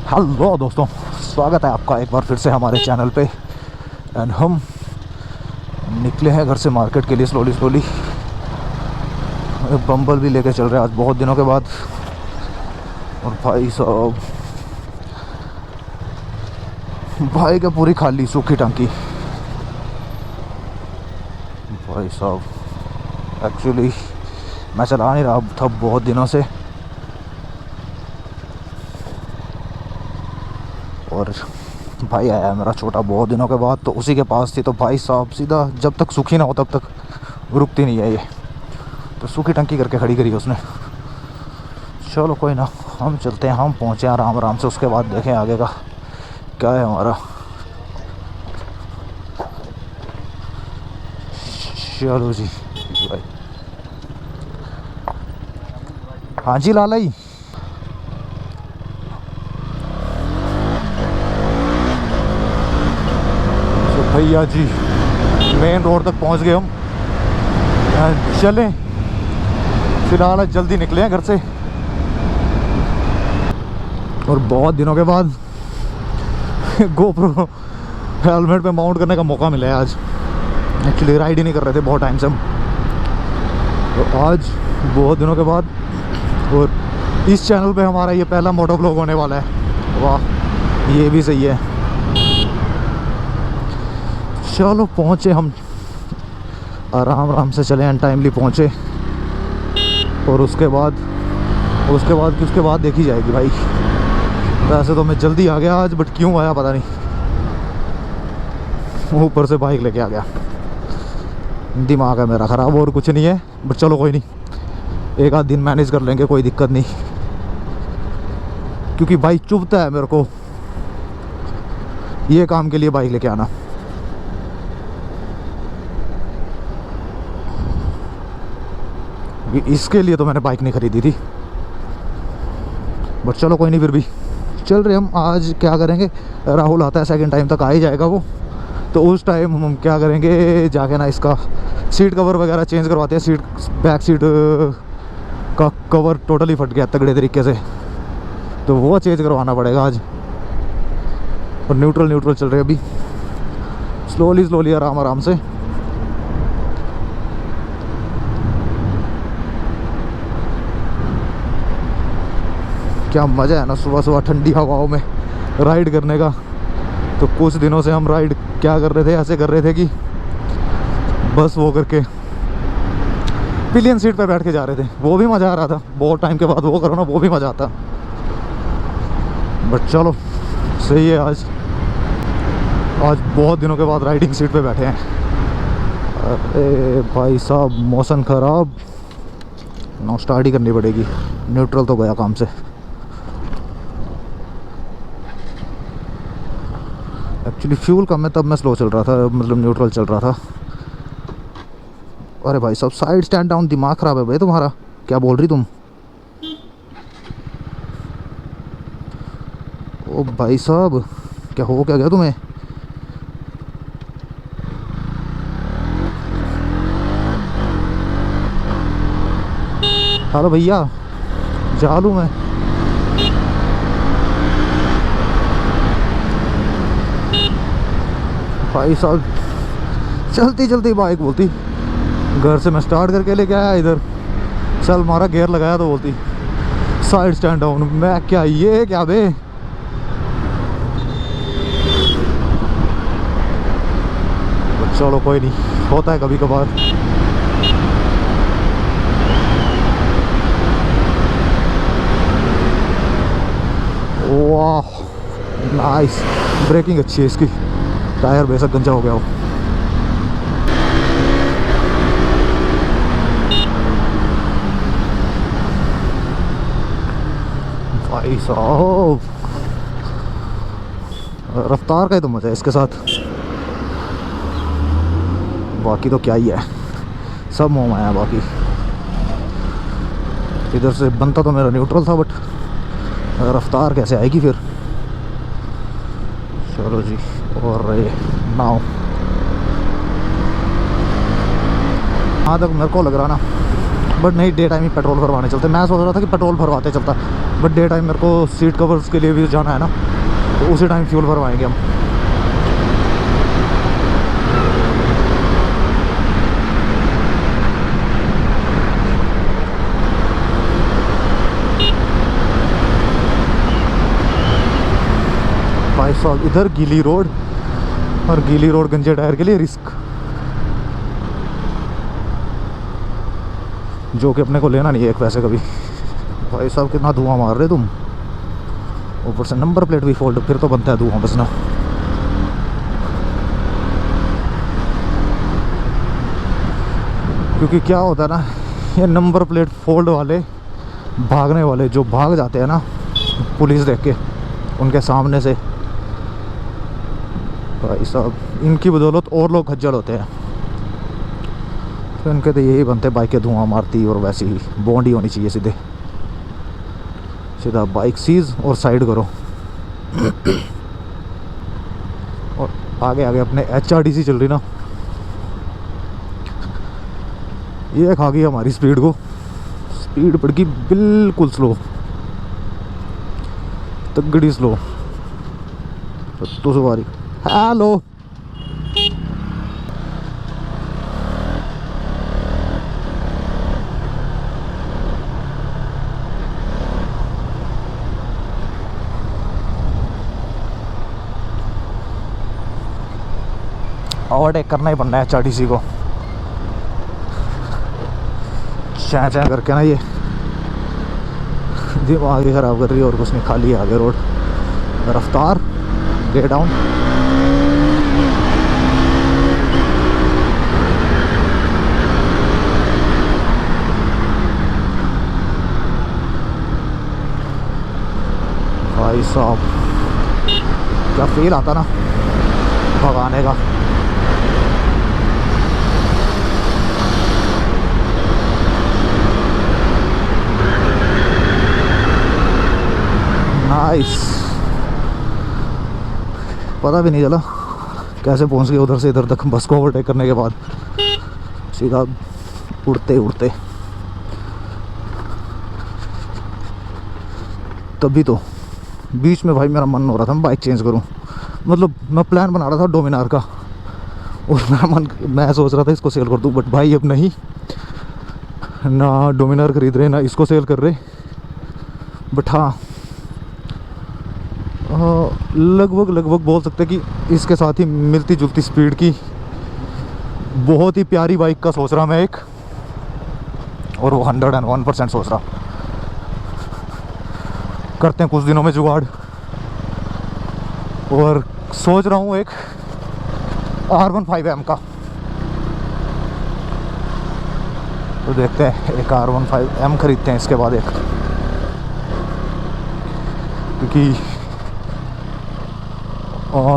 Hello दोस्तों, स्वागत है आपका एक बार फिर से हमारे चैनल पे। एंड हम निकले हैं घर से मार्केट के लिए स्लोली। बम्बल भी लेके चल रहे हैं आज बहुत दिनों के बाद। और भाई साहब, भाई का पूरी खाली सूखी टंकी। भाई साहब एक्चुअली मैं चला नहीं रहा था बहुत दिनों से, और भाई आया मेरा छोटा बहुत दिनों के बाद, तो उसी के पास थी। तो भाई साहब सीधा जब तक सूखी ना हो तब तक रुकती नहीं है ये, तो सूखी टंकी करके खड़ी करी उसने। चलो कोई ना, हम चलते हैं, हम पहुँचे आराम आराम से, उसके बाद देखें आगे का क्या है हमारा। चलो जी भाई। हाँ जी लाला जी, भैया जी मेन रोड तक पहुंच गए हम। चलें फिलहाल जल्दी निकले हैं घर से, और बहुत दिनों के बाद गोप्रो हेलमेट पे माउंट करने का मौका मिला है आज। एक्चुअली राइड ही नहीं कर रहे थे बहुत टाइम से हम, तो आज बहुत दिनों के बाद। और इस चैनल पे हमारा ये पहला मोटो व्लॉग होने वाला है। वाह, ये भी सही है। चलो पहुँचे हम, आराम आराम से चले, अनटाइमली पहुँचे। और उसके बाद देखी जाएगी भाई। वैसे तो मैं जल्दी आ गया आज, बट क्यों आया पता नहीं, ऊपर से बाइक लेके आ गया। दिमाग है मेरा ख़राब, और कुछ नहीं है। बट चलो कोई नहीं, एक आध दिन मैनेज कर लेंगे, कोई दिक्कत नहीं। क्योंकि भाई चुभता है मेरे को ये काम के लिए बाइक लेके आना। इसके लिए तो मैंने बाइक नहीं खरीदी थी, बट चलो कोई नहीं, फिर भी चल रहे हम। आज क्या करेंगे, राहुल आता है, सेकंड टाइम तक आ ही जाएगा वो, तो उस टाइम हम क्या करेंगे, जाके ना इसका सीट कवर वगैरह चेंज करवाते हैं। सीट, बैक सीट का कवर टोटली फट गया तगड़े तरीके से, तो वो चेंज करवाना पड़ेगा आज। और न्यूट्रल चल रहे अभी, स्लोली आराम आराम से। क्या मज़ा है ना सुबह सुबह ठंडी हवाओं में राइड करने का। तो कुछ दिनों से हम राइड क्या कर रहे थे, ऐसे कर रहे थे कि बस वो करके पिलियन सीट पे बैठ के जा रहे थे, वो भी मज़ा आ रहा था। बहुत टाइम के बाद वो करो ना, वो भी मज़ा आता। बट चलो सही है, आज बहुत दिनों के बाद राइडिंग सीट पे बैठे हैं। अरे भाई साहब मौसम ख़राब, नो स्टार्ट ही करनी पड़ेगी। न्यूट्रल तो गया काम से। एक्चुअली फ्यूल कम है, तब मैं स्लो चल रहा था, मतलब न्यूट्रल चल रहा था। अरे भाई साहब साइड स्टैंड डाउन, दिमाग ख़राब है भाई तुम्हारा, क्या बोल रही तुम? ओ भाई साहब क्या गया तुम्हें? हेलो भैया, जा लूँ मैं? भाई साहब चलती बाइक बोलती, घर से मैं स्टार्ट करके लेके आया इधर, चल मारा गियर लगाया तो बोलती साइड स्टैंड डाउन। मैं क्या, ये क्या बे? चलो कोई नहीं, होता है कभी कभार। वाह नाइस, ब्रेकिंग अच्छी है इसकी। टायर बेशक गंजा हो गया हो। भाई साहब रफ्तार का ही तो मजा है इसके साथ, बाकी तो क्या ही है, सब मोह माया। बाकी इधर से बनता तो मेरा न्यूट्रल था, बट रफ्तार कैसे आएगी फिर। चलो जी, और ये नाव यहाँ तक मेरे को लग रहा ना, बट नहीं, डे टाइम ही पेट्रोल भरवाने चलते। मैं सोच रहा था कि पेट्रोल भरवाते चलता, बट डे टाइम मेरे को सीट कवर्स के लिए भी जाना है ना, तो उसी टाइम फ्यूल भरवाएंगे हम। भाई साहब इधर गीली रोड, और गीली रोड गंजे टायर के लिए रिस्क, जो कि अपने को लेना नहीं है एक पैसे कभी। भाई साहब कितना धुआं मार रहे तुम, ऊपर से नंबर प्लेट भी फोल्ड, फिर तो बनता है धुआं बसना। क्योंकि क्या होता है ना, ये नंबर प्लेट फोल्ड वाले भागने वाले जो भाग जाते हैं ना पुलिस देख के उनके सामने से, भाई साहब इनकी बदौलत और लोग खज्जल होते हैं। तो इनके तो यही बनते, बाइकें धुआं मारती, और वैसी ही बॉन्ड ही होनी चाहिए, सीधे सीधा बाइक सीज और साइड करो। और आगे आगे अपने HRTC चल रही ना, ये खा गई हमारी स्पीड को, स्पीड बढ़ गई बिल्कुल स्लो, तगड़ी स्लो। तो सवारी हेलो, ओवरटेक करना ही पड़ना है HRTC को। चैं चैं करके ना ये दिमाग ही ख़राब कर रही है, और कुछ नहीं, खाली है आगे रोड। रफ्तार गेट डाउन। भाई साहब क्या फील आता ना भगाने का। नाइस, पता भी नहीं चला कैसे पहुंच गए उधर से इधर तक, बस को ओवरटेक करने के बाद सीधा उड़ते उड़ते। तभी तो बीच में भाई मेरा मन हो रहा था मैं बाइक चेंज करूं, मतलब मैं प्लान बना रहा था डोमिनार का, और मेरा मन, मैं सोच रहा था इसको सेल कर दूं, बट भाई अब नहीं, ना डोमिनार खरीद रहे ना इसको सेल कर रहे। बट हाँ लगभग लगभग बोल सकते हैं कि इसके साथ ही मिलती जुलती स्पीड की बहुत ही प्यारी बाइक का सोच रहा मैं एक, और वो 101% सोच रहा। करते हैं कुछ दिनों में जुगाड़, और सोच रहा हूँ एक R15M का, तो देखते हैं एक R15M खरीदते हैं इसके बाद एक, क्योंकि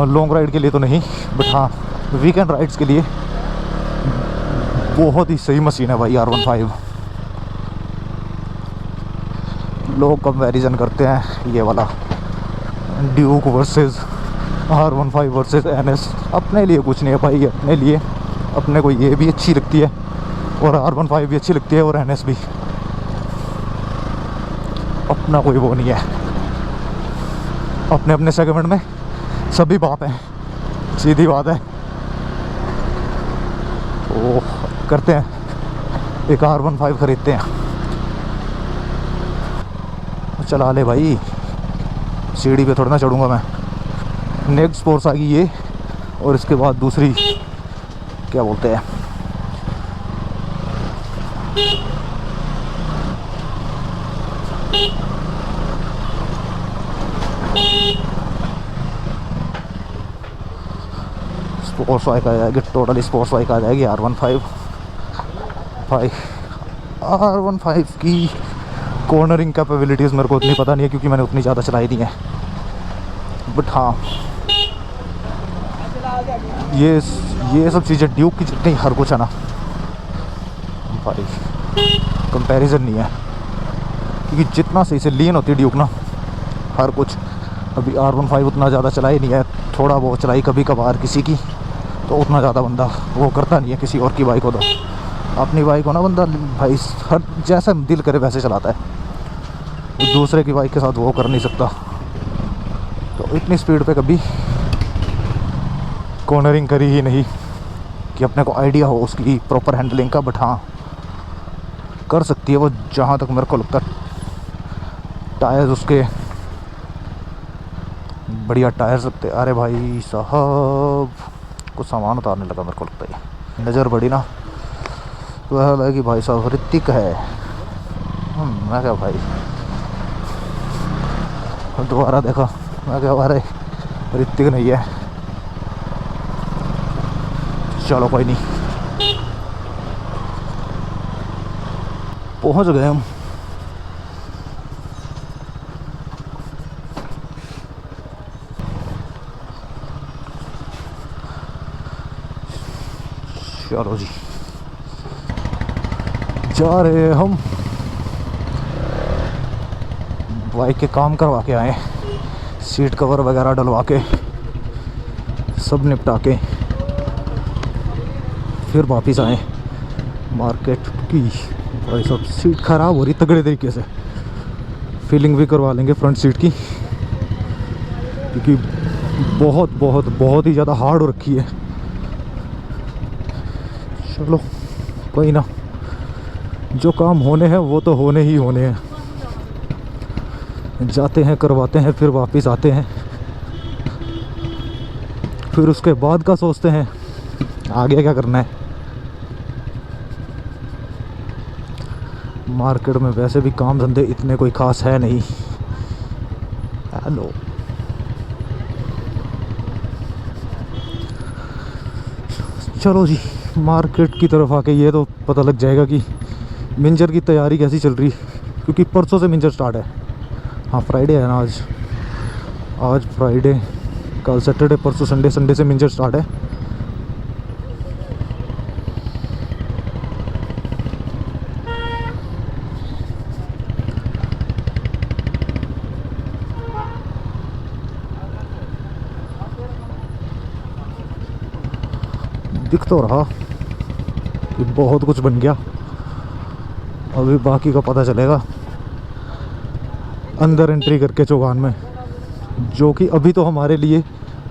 लॉन्ग राइड के लिए तो नहीं, बट हाँ वीकेंड राइड्स के लिए बहुत ही सही मशीन है भाई R15। लोग कंपैरिजन करते हैं ये वाला Duke versus R15 versus NS, अपने लिए कुछ नहीं है भाई, अपने लिए अपने को ये भी अच्छी लगती है, और R15 भी अच्छी लगती है, और NS भी, अपना कोई वो नहीं है। अपने अपने सेगमेंट में सभी बाप हैं, सीधी बात है। तो करते हैं एक R15 खरीदते हैं, चला ले भाई, सीढ़ी पे थोड़ा ना चढ़ूँगा मैं। नेक्स्ट स्पोर्ट्स आ गई ये, और इसके बाद दूसरी क्या बोलते हैं, स्पोर्ट्स बाइक आ जाएगी, टोटली स्पोर्ट्स बाइक आ जाएगी R15। भाई R15 की कॉर्नरिंग कैपेबिलिटीज़ मेरे को उतनी पता नहीं है, क्योंकि मैंने उतनी ज़्यादा चलाई नहीं है, बट हाँ ये सब चीज़ें ड्यूक की जितनी हर कुछ है ना भाई, कंपैरिजन नहीं है, क्योंकि जितना सही से लीन होती है ड्यूक ना हर कुछ। अभी R15 उतना ज़्यादा चलाई नहीं है, थोड़ा बहुत चलाई कभी कभार किसी की, तो उतना ज़्यादा बंदा वो करता नहीं है किसी और की बाइक हो। तो अपनी बाइक हो ना बंदा भाई हर जैसा दिल करे वैसे चलाता है। दूसरे की बाइक के साथ वो कर नहीं सकता। तो इतनी स्पीड पे कभी कॉर्नरिंग करी ही नहीं कि अपने को आइडिया हो उसकी प्रॉपर हैंडलिंग का। बट हाँ, कर सकती है वो, जहाँ तक मेरे को लगता है। टायर्स उसके बढ़िया टायर सकते। अरे भाई साहब, कुछ सामान उतारने लगा मेरे को लगता है। नज़र बड़ी ना, वह लगा कि भाई साहब ऋतिक है। मैं क्या भाई, दोबारा देखा, मैं क्या अरे ऋतिक नहीं है। चलो कोई नहीं, पहुंच गए हम। चलो जी, जा रहे हैं हम। बाइक के काम करवा के आए, सीट कवर वगैरह डलवा के, सब निपटा के फिर वापस आए मार्केट की। भाई सब सीट ख़राब हो रही तगड़े तरीके से। फीलिंग भी करवा लेंगे फ्रंट सीट की, क्योंकि बहुत बहुत बहुत ही ज़्यादा हार्ड हो रखी है। चलो कोई ना, जो काम होने हैं वो तो होने ही होने हैं। जाते हैं, करवाते हैं, फिर वापस आते हैं, फिर उसके बाद का सोचते हैं आगे क्या करना है। मार्केट में वैसे भी काम धंधे इतने कोई खास है नहीं। हेलो, चलो जी, मार्केट की तरफ आके ये तो पता लग जाएगा कि मिंजर की तैयारी कैसी चल रही, क्योंकि परसों से मिंजर स्टार्ट है। हाँ, फ्राइडे है ना आज, आज फ्राइडे, कल सैटरडे, परसों संडे, संडे से मिंजर स्टार्ट है। दिख तो रहा कि बहुत कुछ बन गया, अभी बाकी का पता चलेगा अंदर एंट्री करके चौगान में, जो कि अभी तो हमारे लिए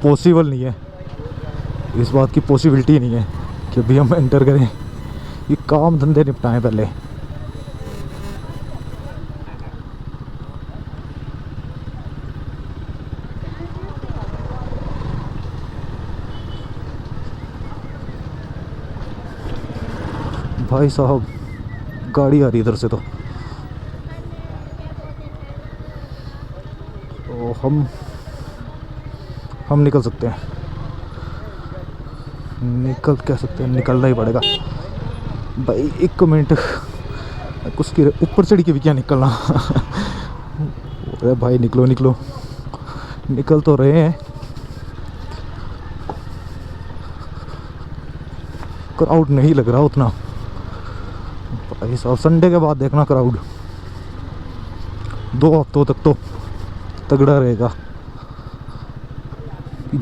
पॉसिबल नहीं है। इस बात की पॉसिबिलिटी नहीं है कि अभी हम एंटर करें, ये काम धंधे निपटाएं पहले। भाई साहब गाड़ी आ रही इधर से, तो हम निकल सकते हैं, निकल कह सकते हैं, निकलना ही पड़ेगा भाई। एक मिनट, उसके ऊपर चढ़ के भी क्या निकलना। अरे भाई निकलो निकलो, निकल तो रहे हैं। क्राउड नहीं लग रहा उतना भाई साहब। संडे के बाद देखना क्राउड 2 हफ्तों तक तो तगड़ा रहेगा।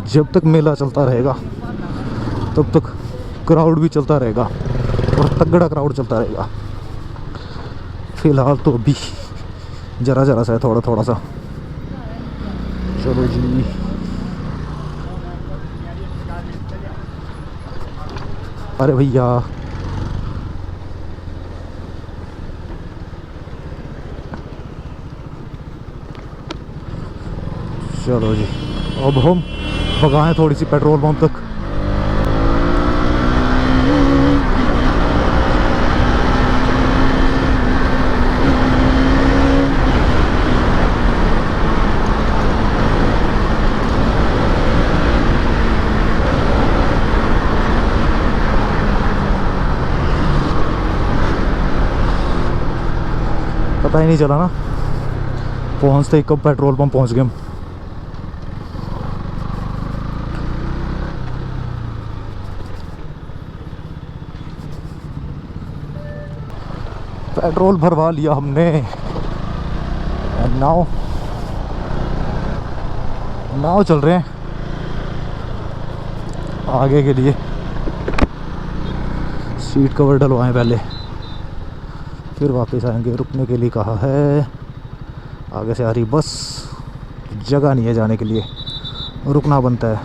जब तक मेला चलता रहेगा तब तक क्राउड भी चलता रहेगा, और तगड़ा क्राउड चलता रहेगा। फिलहाल तो अभी जरा जरा सा है, थोड़ा थोड़ा सा। चलो जी, अरे भैया चलो जी, अब हम भगाएं थोड़ी सी पेट्रोल पंप तक। पता ही नहीं चला ना, पहुंचते ही कब पेट्रोल पंप पहुंच गए हम। पेट्रोल भरवा लिया हमने। नाव चल रहे हैं आगे के लिए। सीट कवर डलवाएं पहले, फिर वापस आएंगे। रुकने के लिए कहा है, आगे से आ रही बस, जगह नहीं है जाने के लिए, रुकना बनता है।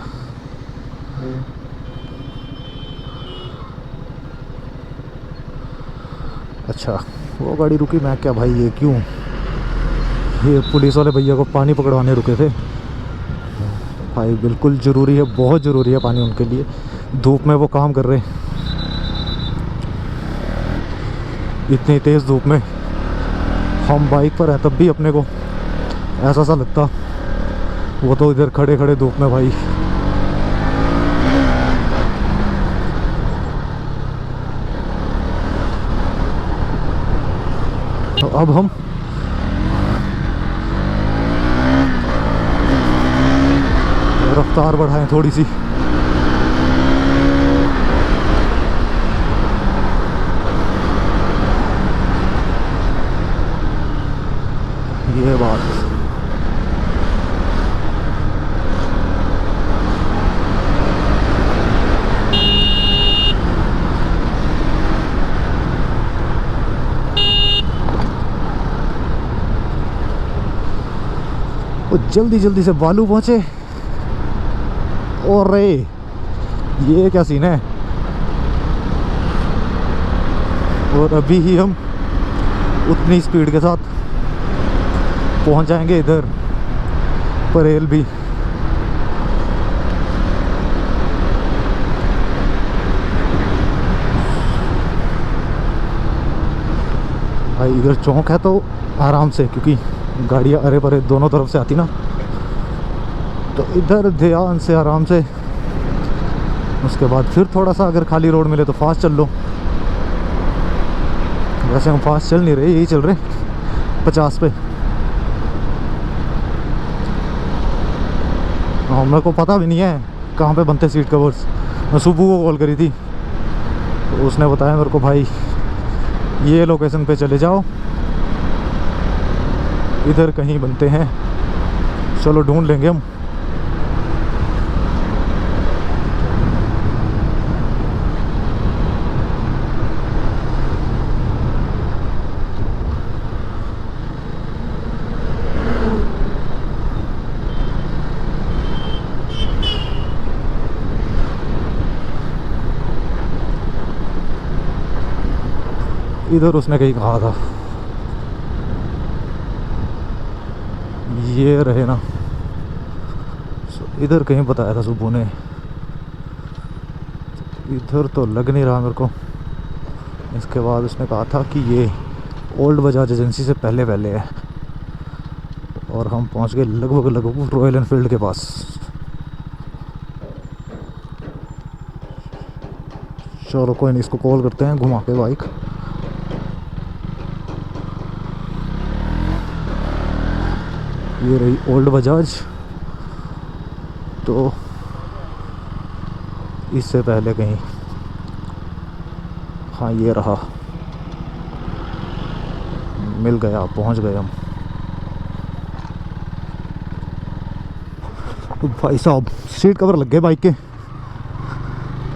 अच्छा वो गाड़ी रुकी, मैं क्या भाई ये क्यों, ये पुलिस वाले भैया को पानी पकड़वाने रुके थे भाई। बिल्कुल ज़रूरी है, बहुत ज़रूरी है पानी उनके लिए, धूप में वो काम कर रहे हैं इतनी तेज़ धूप में। हम बाइक पर हैं तब भी अपने को ऐसा सा लगता, वो तो इधर खड़े खड़े धूप में भाई। तो अब हम रफ्तार बढ़ाएं थोड़ी सी। ये बात वो जल्दी जल्दी से बालू पहुंचे। और रे ये क्या सीन है। और अभी ही हम उतनी स्पीड के साथ पहुंच जाएंगे इधर परेल भी। भाई इधर चौक है तो आराम से, क्योंकि गाड़ियाँ अरे परे दोनों तरफ से आती ना, तो इधर ध्यान से आराम से। उसके बाद फिर थोड़ा सा अगर खाली रोड मिले तो फास्ट चल लो। वैसे हम फास्ट चल नहीं रहे, यही चल रहे 50 पे। हाँ मेरे को पता भी नहीं है कहाँ पे बनते सीट कवर्स। मैं सुबह को कॉल करी थी तो उसने बताया मेरे को भाई ये लोकेशन पे चले जाओ, इधर कहीं बनते हैं। चलो ढूंढ लेंगे हम। इधर उसने कहीं कहा था, ये रहे ना, इधर कहीं बताया था सुबह ने। इधर तो लग नहीं रहा मेरे को। इसके बाद उसने कहा था कि ये ओल्ड बजाज एजेंसी से पहले पहले है। और हम पहुंच गए लगभग रॉयल एनफील्ड के पास। चलो कोई नहीं, इसको कॉल करते हैं घुमा के बाइक। ये रही ओल्ड बजाज, तो इससे पहले कहीं, हाँ ये रहा, मिल गया, पहुंच गए हम। तो भाई साहब सीट कवर लग गए बाइक के,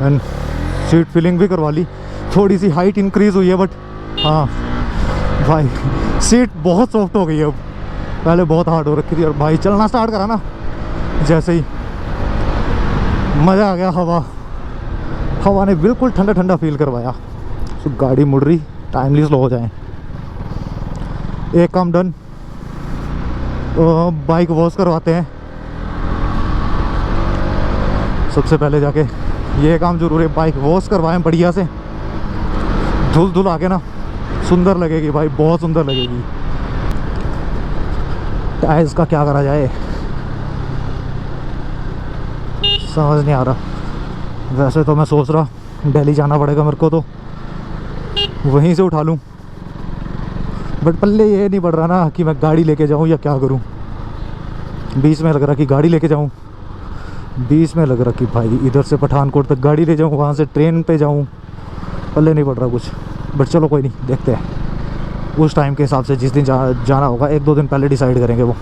एंड सीट फिलिंग भी करवा ली। थोड़ी सी हाइट इंक्रीज़ हुई है, बट हाँ भाई सीट बहुत सॉफ्ट हो गई है अब, पहले बहुत हार्ड हो रखी थी। और भाई चलना स्टार्ट करा ना जैसे ही, मज़ा आ गया। हवा ने बिल्कुल ठंडा ठंडा फील करवाया। तो गाड़ी मुड़ रही, टाइमली स्लो हो जाए। एक काम डन, बाइक वॉश करवाते हैं सबसे पहले जाके। ये काम जरूर है, बाइक वॉश करवाएं बढ़िया से, धुल धुल आके ना सुंदर लगेगी भाई, बहुत सुंदर लगेगी। टायर्स का क्या करा जाए समझ नहीं आ रहा। वैसे तो मैं सोच रहा दिल्ली जाना पड़ेगा मेरे को, तो वहीं से उठा लूँ, बट पल्ले ये नहीं पड़ रहा ना कि मैं गाड़ी लेके जाऊँ या क्या करूँ। बीच में लग रहा कि गाड़ी लेके जाऊँ, बीच में लग रहा कि भाई इधर से पठानकोट तक गाड़ी ले जाऊँ, वहाँ से ट्रेन पे जाऊँ, पल्ले नहीं पड़ रहा कुछ। बट चलो कोई नहीं, देखते हैं उस टाइम के हिसाब से, जिस दिन जाना होगा 1-2 दिन पहले डिसाइड करेंगे वो।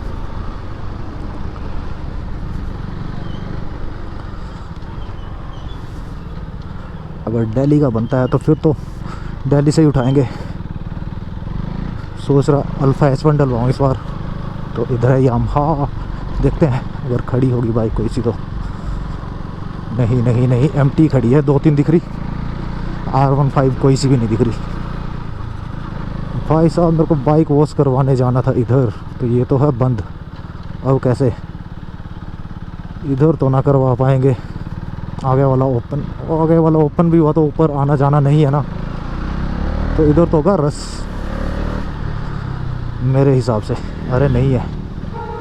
अगर दिल्ली का बनता है तो फिर तो दिल्ली से ही उठाएंगे। सोच रहा अल्फा H1 डलवाऊँ इस बार, तो इधर है यामाहा, देखते हैं अगर खड़ी होगी बाइक कोई सी तो। नहीं नहीं नहीं, एम्प्टी खड़ी है, 2-3 दिख रही, R15 कोई सी भी नहीं दिख रही। भाई साहब मेरे को बाइक वॉश करवाने जाना था इधर, तो ये तो है बंद। अब कैसे, इधर तो ना करवा पाएंगे, आगे वाला ओपन, आगे वाला ओपन भी हुआ तो ऊपर आना जाना नहीं है ना, तो इधर तो होगा रस मेरे हिसाब से। अरे नहीं है,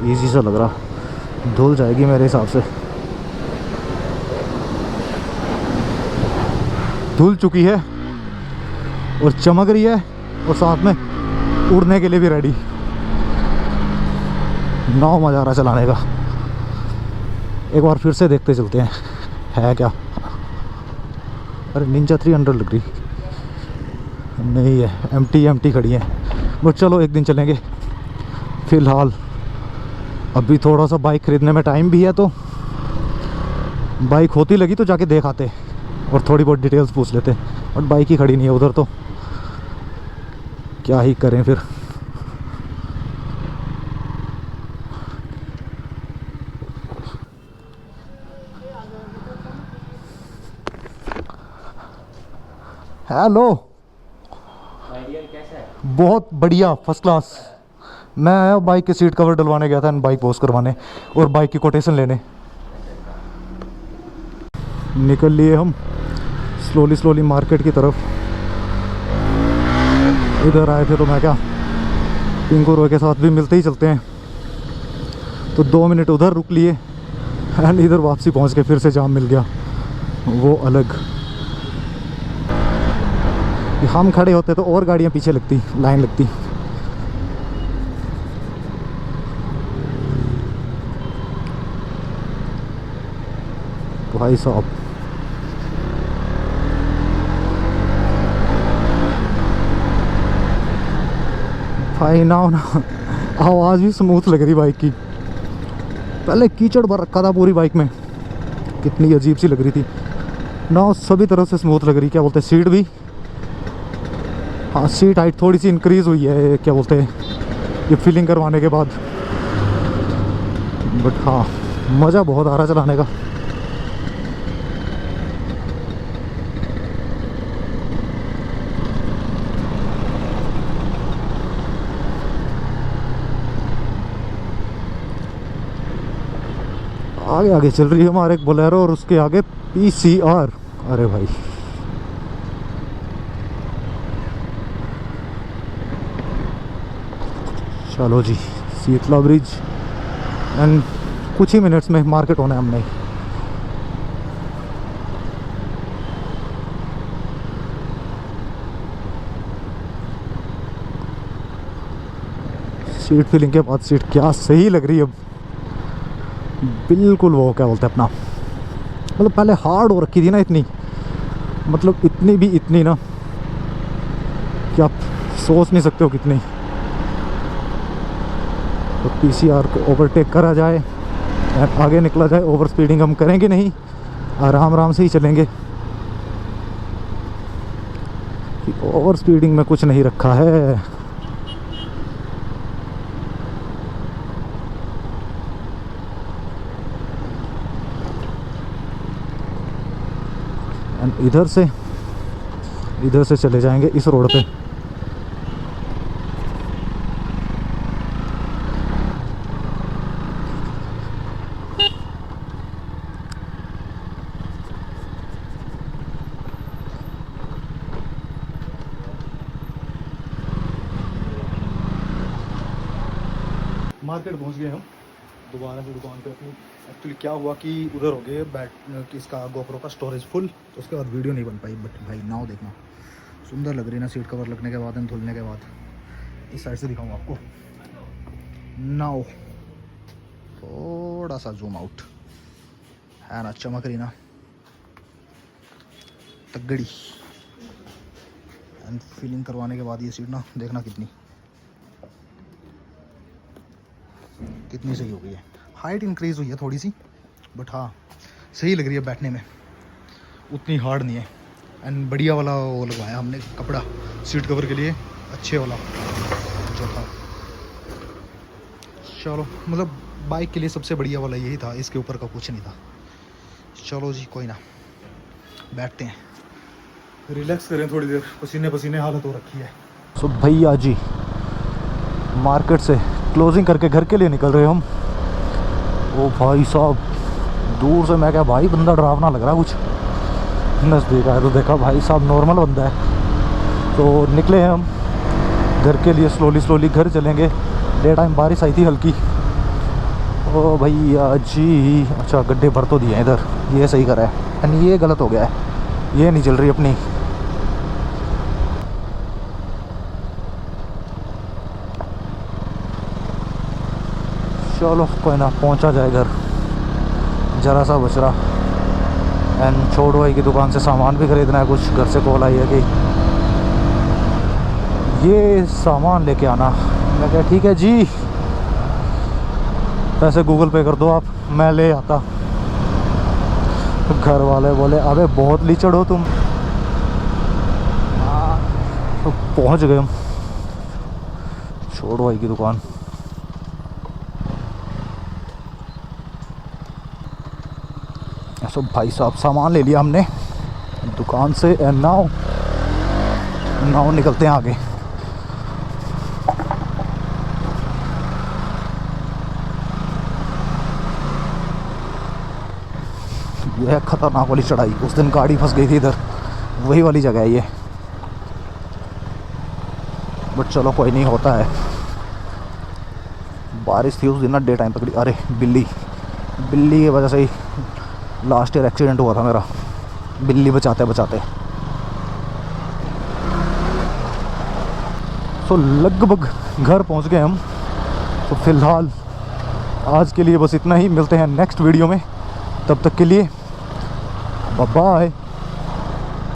इजी सा लग रहा, धुल जाएगी मेरे हिसाब से। धुल चुकी है और चमक रही है, और साथ में उड़ने के लिए भी रेडी। नाव मजा आ रहा चलाने का। एक बार फिर से देखते चलते हैं है क्या। अरे निंजा 300 लग रही, नहीं है, एम्प्टी खड़ी है। बट चलो एक दिन चलेंगे, फिलहाल अभी थोड़ा सा बाइक खरीदने में टाइम भी है, तो बाइक होती लगी तो जाके देख आते और थोड़ी बहुत डिटेल्स पूछ लेते। बट बाइक ही खड़ी नहीं है उधर, तो क्या ही करें फिर। हेलो, कैसा है? बहुत बढ़िया, फर्स्ट क्लास। मैं आया बाइक के सीट कवर डलवाने गया था, बाइक वॉश करवाने और बाइक की कोटेशन लेने। निकल लिए हम स्लोली मार्केट की तरफ। इधर आए थे तो मैं क्या, पिंकू रोय के साथ भी मिलते ही चलते हैं, तो 2 मिनट उधर रुक लिए एंड इधर वापसी पहुंच के फिर से जाम मिल गया, वो अलग। हम खड़े होते तो और गाड़ियां पीछे लगती, लाइन लगती। भाई साहब भाई ना आवाज़ भी स्मूथ लग रही बाइक की। पहले कीचड़ भर रखा था पूरी बाइक में, कितनी अजीब सी लग रही थी ना, सभी तरह से स्मूथ लग रही। क्या बोलते हैं, सीट भी, हाँ सीट हाइट थोड़ी सी इंक्रीज़ हुई है, क्या बोलते हैं, ये फिलिंग करवाने के बाद। बट हाँ मज़ा बहुत आ रहा चलाने का। आगे आगे चल रही है हमारे एक बोलेरो और उसके आगे PCR। अरे भाई चलो जी, शीतला ब्रिज एंड कुछ ही मिनट्स में मार्केट होना है हमने। सीट फिलिंग के बाद सीट क्या सही लग रही है अब, बिल्कुल वो क्या बोलते हैं अपना, मतलब पहले हार्ड हो रखी थी ना इतनी, मतलब इतनी भी इतनी ना कि आप सोच नहीं सकते हो कितनी। तो PCR को ओवरटेक करा जाए, आगे निकला जाए। ओवर स्पीडिंग हम करेंगे नहीं, आराम से ही चलेंगे, ओवर स्पीडिंग में कुछ नहीं रखा है। एंड इधर से चले जाएंगे इस रोड पे। मार्केट पहुंच गए हम दोबारा से दुकान पे अपनी। एक्चुअली क्या हुआ कि उधर हो गए बैट इसका गोप्रो का स्टोरेज फुल, तो उसके बाद वीडियो नहीं बन पाई। बट भाई नाव देखना सुंदर लग रही ना, सीट कवर लगने के बाद एंड धुलने के बाद। इस साइड से दिखाऊँ आपको नाव, थोड़ा सा जूम आउट है ना, चमक रही ना तगड़ी। एंड फिलिंग करवाने के बाद ये सीट ना देखना कितनी सही हो गई है। हाइट इंक्रीज़ हुई है थोड़ी सी, बट हाँ सही लग रही है बैठने में, उतनी हार्ड नहीं है। एंड बढ़िया वाला वो लगवाया हमने कपड़ा सीट कवर के लिए, अच्छे वाला जो था। चलो मतलब बाइक के लिए सबसे बढ़िया वाला यही था, इसके ऊपर का कुछ नहीं था। चलो जी कोई ना, बैठते हैं, रिलैक्स करें थोड़ी देर, पसीने पसीने हालत हो रखी है। सो भैया जी मार्केट से क्लोजिंग करके घर के लिए निकल रहे हम। ओ भाई साहब, दूर से मैं क्या भाई बंदा डरावना लग रहा कुछ, नज़दीक आया तो देखा भाई साहब नॉर्मल बंदा है। तो निकले हैं हम घर के लिए, स्लोली स्लोली घर चलेंगे। डे टाइम बारिश आई थी हल्की। ओ भैया जी, अच्छा गड्ढे भर तो दिए हैं इधर, ये सही करा है, यानी ये गलत हो गया है, ये नहीं चल रही अपनी। चलो कोई ना, पहुंचा जाए घर, जरा सा बच रहा। एंड छोड़ भाई की दुकान से सामान भी खरीदना है कुछ, घर से कॉल आई है कि ये सामान लेके आना। मैं कहा ठीक है जी, पैसे गूगल पे कर दो आप, मैं ले आता। घर वाले बोले अबे बहुत लीचड़ हो तुम। तो पहुंच गए हम छोड़ भाई की दुकान। सब भाई साहब सामान ले लिया हमने दुकान से। एंड नाउ निकलते हैं आगे। यह है खतरनाक वाली चढ़ाई, उस दिन गाड़ी फंस गई थी इधर, वही वाली जगह है ये। बट चलो कोई नहीं, होता है। बारिश थी उस दिन ना, डे टाइम पकड़ी। अरे बिल्ली की वजह से ही लास्ट ईयर एक्सीडेंट हुआ था मेरा, बिल्ली बचाते बचाते। सो लगभग घर पहुंच गए हम। तो फिलहाल आज के लिए बस इतना ही, मिलते हैं नेक्स्ट वीडियो में, तब तक के लिए बाय बाय।